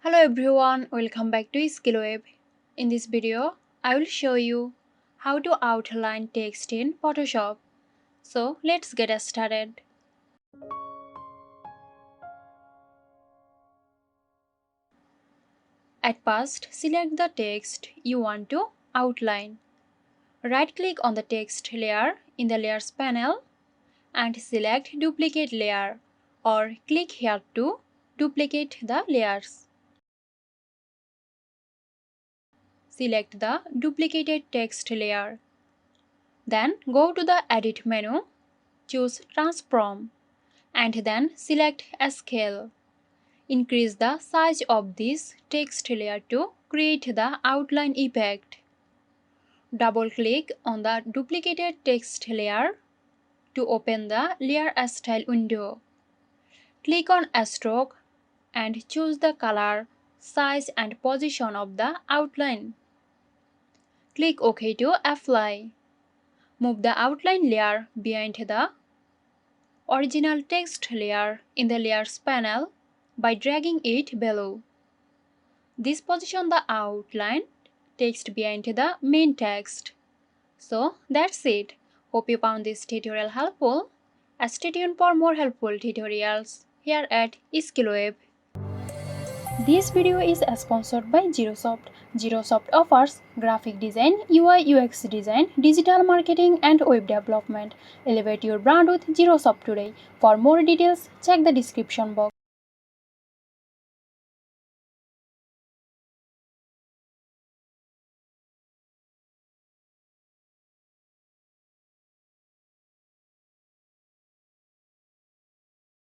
Hello everyone, welcome back to Skillweb. In this video, I will show you how to outline text in Photoshop. So let's get started. At first, select the text you want to outline. Right-click on the text layer in the Layers panel and select Duplicate Layer or click here to duplicate the layers. Select the duplicated text layer. Then go to the Edit menu, choose Transform, and then select Scale. Increase the size of this text layer to create the outline effect. Double-click on the duplicated text layer to open the Layer Style window. Click on Stroke and choose the color, size and position of the outline. Click OK to apply. Move the outline layer behind the original text layer in the Layers panel by dragging it below. This positions the outline text behind the main text. So that's it. Hope you found this tutorial helpful. Stay tuned for more helpful tutorials here at Skillweb. This video is sponsored by Xirosoft. Xirosoft offers graphic design, UI UX design, digital marketing and web development. Elevate your brand with Xirosoft today. For more details, check the description box.